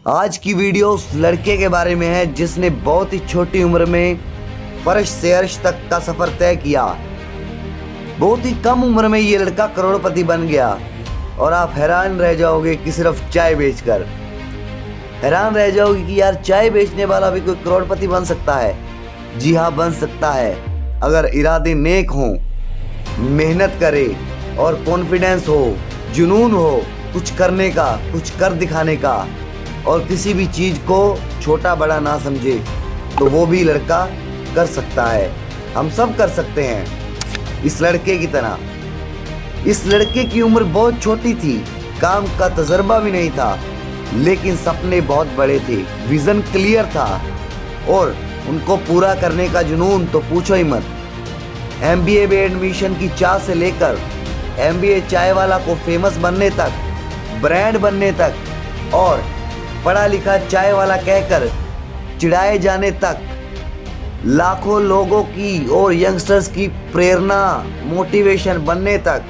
आज की वीडियो उस लड़के के बारे में है जिसने बहुत ही छोटी उम्र में फर्श से अर्श तक का सफर तय किया। बहुत ही कम उम्र में ये लड़का करोड़पति बन गया और आप हैरान रह जाओगे कि सिर्फ चाय बेचकर। हैरान रह जाओगे कि यार चाय बेचने वाला भी कोई करोड़पति बन सकता है। जी हाँ, बन सकता है अगर इरादे नेक हों, मेहनत करे और कॉन्फिडेंस हो, जुनून हो कुछ करने का, कुछ कर दिखाने का और किसी भी चीज़ को छोटा बड़ा ना समझे, तो वो भी लड़का कर सकता है। हम सब कर सकते हैं इस लड़के की तरह। इस लड़के की उम्र बहुत छोटी थी, काम का तजर्बा भी नहीं था, लेकिन सपने बहुत बड़े थे, विज़न क्लियर था और उनको पूरा करने का जुनून तो पूछो ही मत। MBA में एडमिशन की चाह से लेकर MBA चाय वाला को फेमस बनने तक, ब्रांड बनने तक और पढ़ा लिखा चाय वाला कहकर चिढ़ाए जाने तक, लाखों लोगों की और यंगस्टर्स की प्रेरणा, मोटिवेशन बनने तक,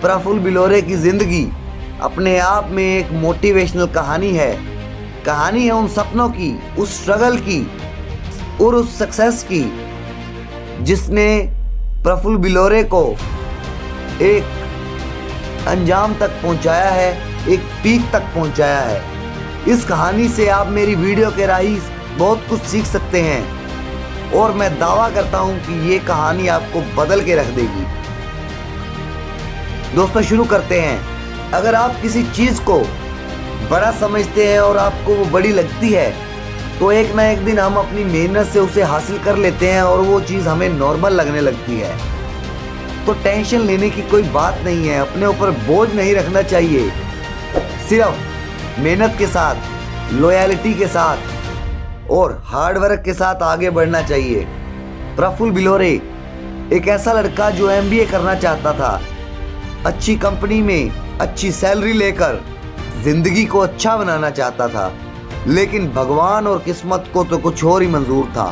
प्रफुल्ल बिलोरे की ज़िंदगी अपने आप में एक मोटिवेशनल कहानी है। कहानी है उन सपनों की, उस स्ट्रगल की और उस सक्सेस की जिसने प्रफुल्ल बिलोरे को एक अंजाम तक पहुंचाया है, एक पीक तक पहुंचाया है। इस कहानी से आप मेरी वीडियो के राही बहुत कुछ सीख सकते हैं और मैं दावा करता हूं कि ये कहानी आपको बदल के रख देगी। दोस्तों शुरू करते हैं। अगर आप किसी चीज़ को बड़ा समझते हैं और आपको वो बड़ी लगती है, तो एक ना एक दिन हम अपनी मेहनत से उसे हासिल कर लेते हैं और वो चीज़ हमें नॉर्मल लगने लगती है। तो टेंशन लेने की कोई बात नहीं है, अपने ऊपर बोझ नहीं रखना चाहिए। सिर्फ मेहनत के साथ, लॉयल्टी के साथ और हार्ड वर्क के साथ आगे बढ़ना चाहिए। प्रफुल्ल बिलोरे एक ऐसा लड़का जो MBA करना चाहता था, अच्छी कंपनी में अच्छी सैलरी लेकर ज़िंदगी को अच्छा बनाना चाहता था, लेकिन भगवान और किस्मत को तो कुछ और ही मंजूर था।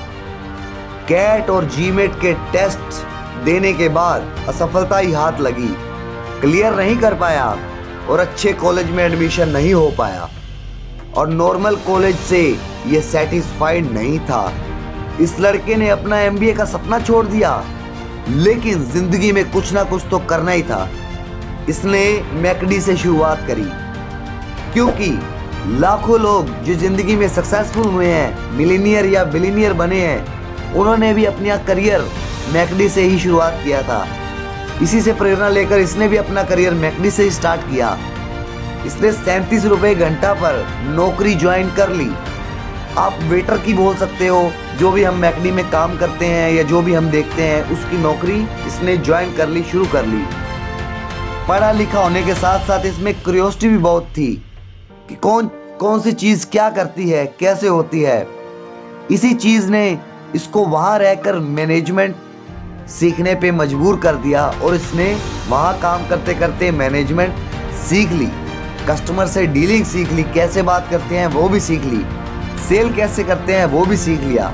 कैट और GMAT के टेस्ट देने के बाद असफलता ही हाथ लगी, क्लियर नहीं कर पाया और अच्छे कॉलेज में एडमिशन नहीं हो पाया और नॉर्मल कॉलेज से ये सेटिस्फाइड नहीं था। इस लड़के ने अपना MBA का सपना छोड़ दिया, लेकिन जिंदगी में कुछ ना कुछ तो करना ही था। इसने मैकडी से शुरुआत करी, क्योंकि लाखों लोग जो जिंदगी में सक्सेसफुल हुए हैं, मिलीनियर या बिलीनियर बने हैं, उन्होंने भी अपना करियर मैकडी से ही शुरुआत किया था। इसी से प्रेरणा लेकर इसने भी अपना करियर मैकडी से ही स्टार्ट किया। इसने 37 रुपये घंटा पर नौकरी ज्वाइन कर ली। आप वेटर की बोल सकते हो, जो भी हम मैकडी में काम करते हैं या जो भी हम देखते हैं, उसकी नौकरी इसने ज्वाइन कर ली, शुरू कर ली। पढ़ा लिखा होने के साथ साथ इसमें क्यूरियोसिटी भी बहुत थी कि कौन सी चीज़ क्या करती है, कैसे होती है। इसी चीज़ ने इसको वहाँ रहकर मैनेजमेंट सीखने पे मजबूर कर दिया और इसने वहाँ काम करते करते मैनेजमेंट सीख ली, कस्टमर से डीलिंग सीख ली, कैसे बात करते हैं वो भी सीख ली, सेल कैसे करते हैं वो भी सीख लिया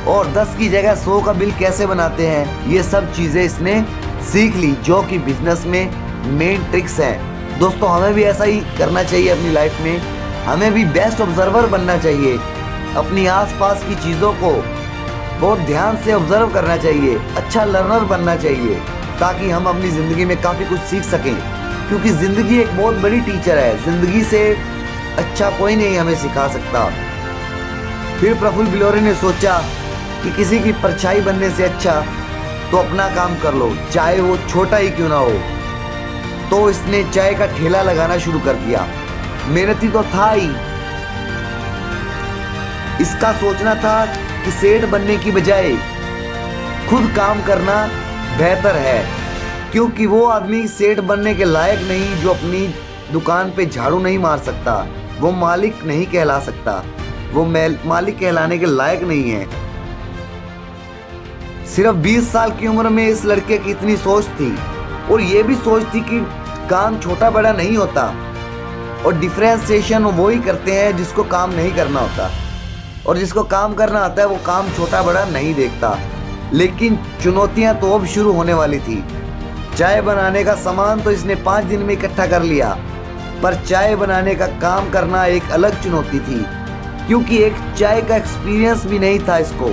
और 10 की जगह 100 का बिल कैसे बनाते हैं, ये सब चीज़ें इसने सीख ली, जो कि बिजनेस में मेन ट्रिक्स हैं। दोस्तों हमें भी ऐसा ही करना चाहिए अपनी लाइफ में। हमें भी बेस्ट ऑब्जर्वर बनना चाहिए, अपनी आसपास की चीज़ों को बहुत ध्यान से ऑब्जर्व करना चाहिए, अच्छा लर्नर बनना चाहिए, ताकि हम अपनी ज़िंदगी में काफ़ी कुछ सीख सकें, क्योंकि ज़िंदगी एक बहुत बड़ी टीचर है। ज़िंदगी से अच्छा कोई नहीं हमें सिखा सकता। फिर प्रफुल्ल बिलोरे ने सोचा कि किसी की परछाई बनने से अच्छा तो अपना काम कर लो, चाहे वो छोटा ही क्यों ना हो। तो इसने चाय का ठेला लगाना शुरू कर दिया। मेहनती तो था ही, इसका सोचना था कि सेठ बनने की बजाय खुद काम करना बेहतर है, क्योंकि वो आदमी सेठ बनने के लायक नहीं जो अपनी दुकान पे झाड़ू नहीं मार सकता, वो मालिक नहीं कहला सकता, वो मालिक कहलाने के लायक नहीं है। सिर्फ 20 साल की उम्र में इस लड़के की इतनी सोच थी और ये भी सोच थी कि काम छोटा बड़ा नहीं होता और डिफरेंशिएशन वही करते हैं जिसको काम नहीं करना होता, और जिसको काम करना आता है वो काम छोटा बड़ा नहीं देखता। लेकिन चुनौतियां तो अब शुरू होने वाली थी। चाय बनाने का सामान तो इसने 5 दिन में इकट्ठा कर लिया। पर चाय बनाने का काम करना एक अलग चुनौती थी, क्योंकि एक चाय का एक्सपीरियंस भी नहीं था इसको,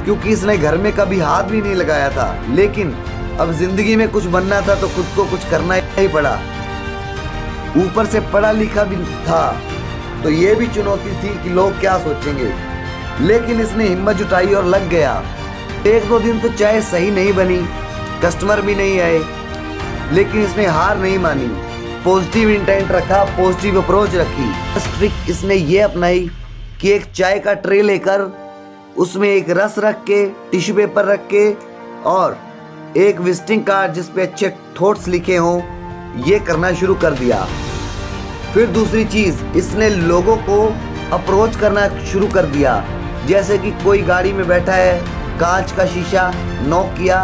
क्योंकि इसने घर में कभी हाथ भी नहीं लगाया था। लेकिन अब जिंदगी में कुछ बनना था तो खुद को कुछ करना ही पड़ा। ऊपर से पढ़ा लिखा भी था, तो ये भी चुनौती थी कि लोग क्या सोचेंगे। लेकिन इसने हिम्मत जुटाई और लग गया। एक दो दिन तो चाय सही नहीं बनी, कस्टमर भी नहीं आए, लेकिन इसने हार नहीं मानी। पॉजिटिव इंटेंट रखा, पॉजिटिव अप्रोच रखी। ट्रिक इसने ये अपनाई कि एक चाय का ट्रे लेकर उसमें एक रस रख के, टिश्यू पेपर रख के और एक विजिटिंग कार्ड जिस पे अच्छे थॉट्स लिखे हों, ये करना शुरू कर दिया। फिर दूसरी चीज, इसने लोगों को अप्रोच करना शुरू कर दिया। जैसे कि कोई गाड़ी में बैठा है, कांच का शीशा नॉक किया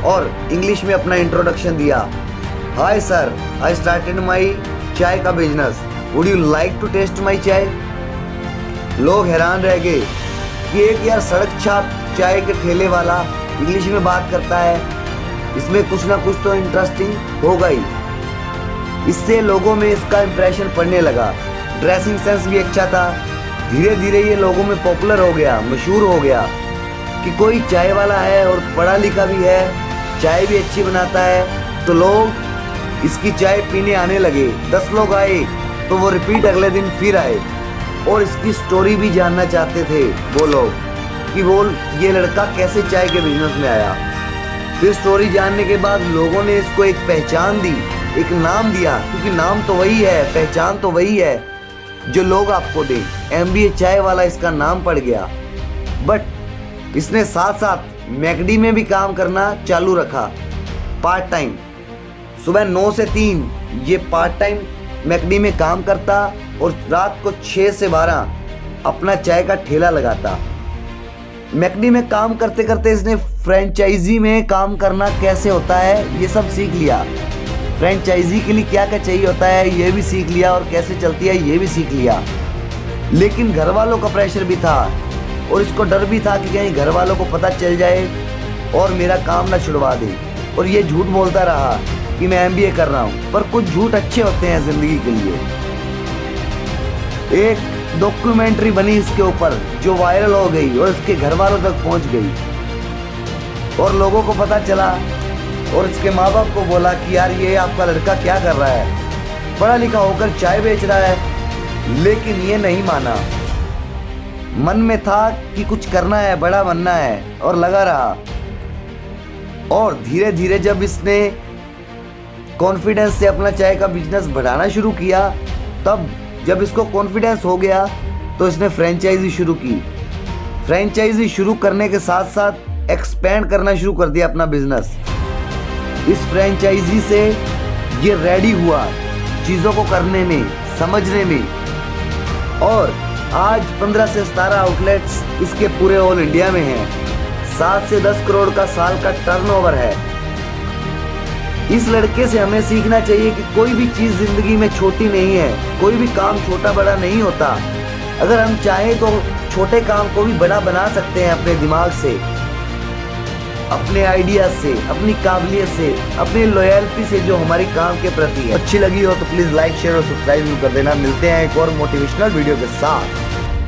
और इंग्लिश में अपना इंट्रोडक्शन दिया। Hi sir, I started my चाय का business, would you like to taste my chai. लोग हैरान रह गए कि एक यार सड़क छाप चाय के ठेले वाला इंग्लिश में बात करता है, इसमें कुछ ना कुछ तो इंटरेस्टिंग होगा ही। इससे लोगों में इसका इंप्रेशन पड़ने लगा। ड्रेसिंग सेंस भी अच्छा था। धीरे धीरे ये लोगों में पॉपुलर हो गया, मशहूर हो गया कि कोई चाय वाला है और पढ़ा लिखा भी है, चाय भी अच्छी बनाता है। तो लोग इसकी चाय पीने आने लगे। 10 लोग आए तो वो रिपीट अगले दिन फिर आए और इसकी स्टोरी भी जानना चाहते थे वो लोग कि वो ये लड़का कैसे चाय के बिजनेस में आया। फिर स्टोरी जानने के बाद लोगों ने इसको एक पहचान दी, एक नाम दिया, क्योंकि नाम तो वही है, पहचान तो वही है जो लोग आपको दें। MBA चाय वाला इसका नाम पड़ गया। बट इसने साथ साथ मैकडी में भी काम करना चालू रखा, पार्ट टाइम। सुबह 9 से 3 ये पार्ट टाइम मैकडी में काम करता और रात को 6 से 12 अपना चाय का ठेला लगाता। मैकडी में काम करते करते इसने फ्रेंचाइजी में काम करना कैसे होता है ये सब सीख लिया। फ्रेंचाइजी के लिए क्या क्या चाहिए होता है ये भी सीख लिया और कैसे चलती है ये भी सीख लिया। लेकिन घर वालों का प्रेशर भी था और इसको डर भी था कि कहीं घर वालों को पता चल जाए और मेरा काम ना छुड़वा दे। और ये झूठ बोलता रहा कि मैं MBA कर रहा हूँ, पर कुछ झूठ अच्छे होते हैं ज़िंदगी के लिए। एक डॉक्यूमेंट्री बनी इसके ऊपर जो वायरल हो गई और इसके घर वालों तक पहुँच गई और लोगों को पता चला और इसके माँ बाप को बोला कि यार ये आपका लड़का क्या कर रहा है, पढ़ा लिखा होकर चाय बेच रहा है। लेकिन ये नहीं माना, मन में था कि कुछ करना है, बड़ा बनना है और लगा रहा। और धीरे धीरे जब इसने कॉन्फिडेंस से अपना चाय का बिजनेस बढ़ाना शुरू किया, तब जब इसको कॉन्फिडेंस हो गया तो इसने फ्रेंचाइजी शुरू की। फ्रेंचाइजी शुरू करने के साथ साथ एक्सपेंड करना शुरू कर दिया अपना बिजनेस। इस फ्रेंचाइजी से ये रेडी हुआ चीज़ों को करने में, समझने में। और आज 15 से 17 आउटलेट्स इसके पूरे ऑल इंडिया में हैं। 7 से 10 करोड़ का साल का टर्नओवर है। इस लड़के से हमें सीखना चाहिए कि कोई भी चीज़ ज़िंदगी में छोटी नहीं है, कोई भी काम छोटा बड़ा नहीं होता। अगर हम चाहें तो छोटे काम को भी बड़ा बना सकते हैं अपने दिमाग से, अपने आइडिया से, अपनी काबिलियत से, अपनी लॉयल्टी से जो हमारी काम के प्रति है। अच्छी लगी हो तो प्लीज़ लाइक, शेयर और सब्सक्राइब कर देना। मिलते हैं एक और मोटिवेशनल वीडियो के साथ।